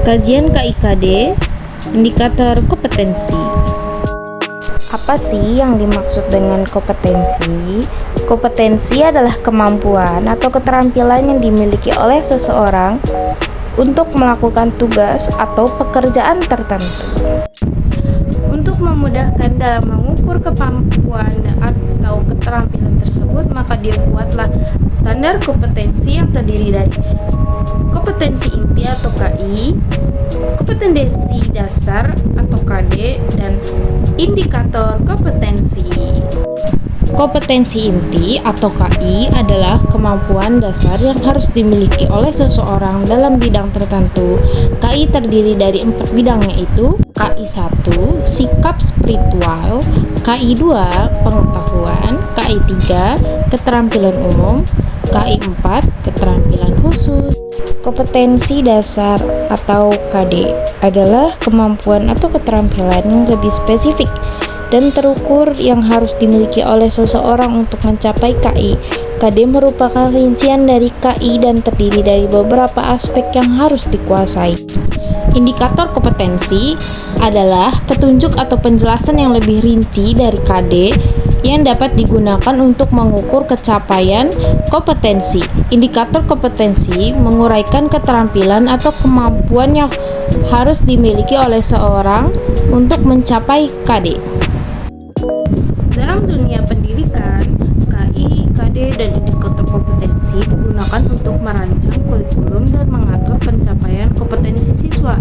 Kajian KIKD, indikator kompetensi. Apa sih yang dimaksud dengan kompetensi? Kompetensi adalah kemampuan atau keterampilan yang dimiliki oleh seseorang untuk melakukan tugas atau pekerjaan tertentu. Untuk memudahkan dalam mengukur kemampuan atau keterampilan tersebut, maka dibuatlah standar kompetensi yang terdiri dari kompetensi inti atau KI, kompetensi dasar atau KD, dan indikator kompetensi. Kompetensi inti atau KI adalah kemampuan dasar yang harus dimiliki oleh seseorang dalam bidang tertentu. KI terdiri dari 4 bidang, yaitu KI 1, sikap spiritual, KI 2, pengetahuan, KI 3, keterampilan umum, KI 4, keterampilan khusus. Kompetensi dasar atau KD adalah kemampuan atau keterampilan yang lebih spesifik dan terukur yang harus dimiliki oleh seseorang untuk mencapai KI. KD merupakan rincian dari KI dan terdiri dari beberapa aspek yang harus dikuasai. Indikator kompetensi adalah petunjuk atau penjelasan yang lebih rinci dari KD yang dapat digunakan untuk mengukur kecapaian kompetensi. Indikator kompetensi menguraikan keterampilan atau kemampuan yang harus dimiliki oleh seorang untuk mencapai KD. Dalam dunia pendidikan, KI, KD, dan indikator kompetensi digunakan untuk merancang kurikulum dan mengatur pencapaian kompetensi siswa.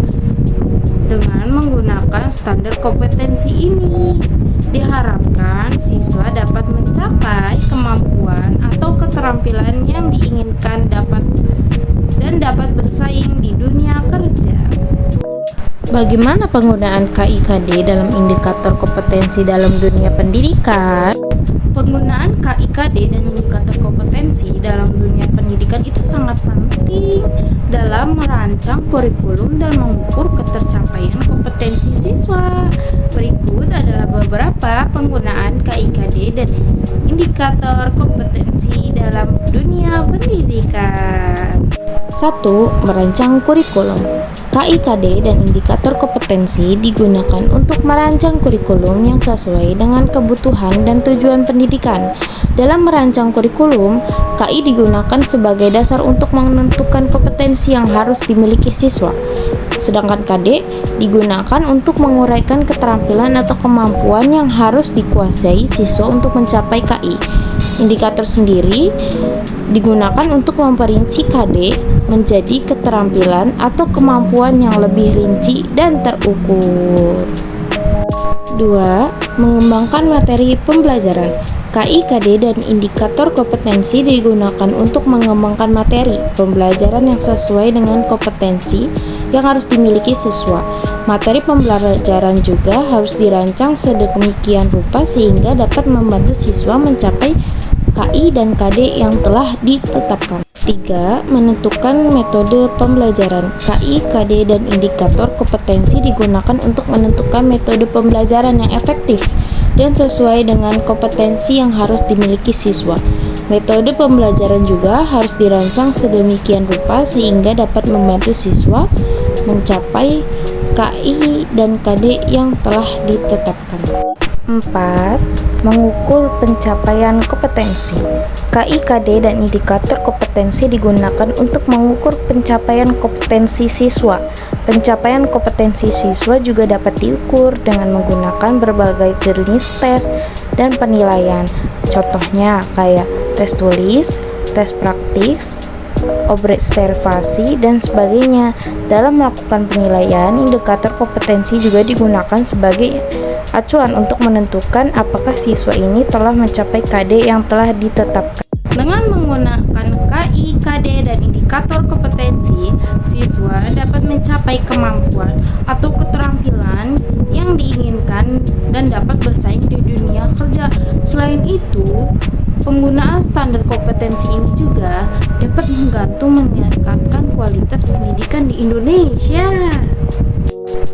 Dengan menggunakan standar kompetensi ini, diharapkan siswa dapat mencapai kemampuan atau keterampilan yang diinginkan dapat bersaing di dunia kerja. Bagaimana penggunaan KIKD dalam indikator kompetensi dalam dunia pendidikan? Penggunaan KIKD dan indikator kompetensi dalam dunia pendidikan itu sangat penting dalam merancang kurikulum dan mengukur ketercapaian kompetensi siswa. Berikut adalah beberapa penggunaan KIKD dan indikator kompetensi dalam dunia pendidikan. 1. Merancang kurikulum. KIKD dan indikator kompetensi digunakan untuk merancang kurikulum yang sesuai dengan kebutuhan dan tujuan pendidikan. Dalam merancang kurikulum, KI digunakan sebagai dasar untuk menentukan kompetensi yang harus dimiliki siswa. Sedangkan KD digunakan untuk menguraikan keterampilan atau kemampuan yang harus dikuasai siswa untuk mencapai KI. Indikator sendiri digunakan untuk memperinci KD menjadi keterampilan atau kemampuan yang lebih rinci dan terukur. 2. Mengembangkan materi pembelajaran. KI, KD, dan indikator kompetensi digunakan untuk mengembangkan materi pembelajaran yang sesuai dengan kompetensi yang harus dimiliki siswa. Materi pembelajaran juga harus dirancang sedemikian rupa sehingga dapat membantu siswa mencapai KI dan KD yang telah ditetapkan. 3. Menentukan metode pembelajaran. KI, KD, dan indikator kompetensi digunakan untuk menentukan metode pembelajaran yang efektif dan sesuai dengan kompetensi yang harus dimiliki siswa. Metode pembelajaran juga harus dirancang sedemikian rupa sehingga dapat membantu siswa mencapai KI dan KD yang telah ditetapkan. 4. Mengukur pencapaian kompetensi. KI, KD, dan indikator kompetensi digunakan untuk mengukur pencapaian kompetensi siswa. Pencapaian kompetensi siswa juga dapat diukur dengan menggunakan berbagai jenis tes dan penilaian. Contohnya kayak tes tulis, tes praktis, observasi, dan sebagainya. Dalam melakukan penilaian, indikator kompetensi juga digunakan sebagai acuan untuk menentukan apakah siswa ini telah mencapai KD yang telah ditetapkan. Dengan menggunakan KI, KD, dan indikator kompetensi, siswa dapat mencapai kemampuan atau keterampilan yang diinginkan dan dapat bersaing di dunia kerja. Selain itu, penggunaan standar kompetensi ini juga dapat membantu meningkatkan kualitas pendidikan di Indonesia.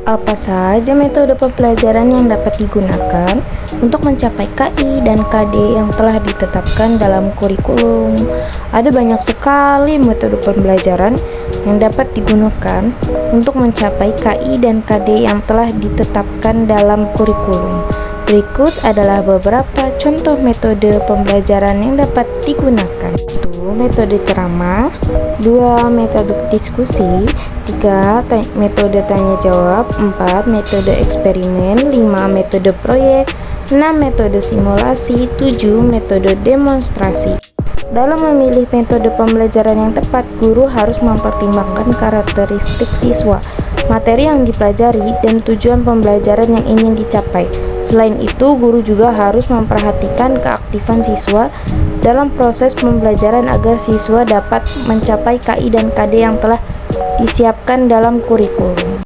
Apa saja metode pembelajaran yang dapat digunakan untuk mencapai KI dan KD yang telah ditetapkan dalam kurikulum? Ada banyak sekali metode pembelajaran yang dapat digunakan untuk mencapai KI dan KD yang telah ditetapkan dalam kurikulum. Berikut adalah beberapa contoh metode pembelajaran yang dapat digunakan. 1. Metode ceramah. 2. Metode diskusi. 3. Metode tanya jawab. 4. Metode eksperimen. 5. Metode proyek. 6. Metode simulasi. 7. Metode demonstrasi. Dalam memilih metode pembelajaran yang tepat, guru harus mempertimbangkan karakteristik siswa, materi yang dipelajari, dan tujuan pembelajaran yang ingin dicapai. Selain itu, guru juga harus memperhatikan keaktifan siswa dalam proses pembelajaran agar siswa dapat mencapai KI dan KD yang telah disiapkan dalam kurikulum.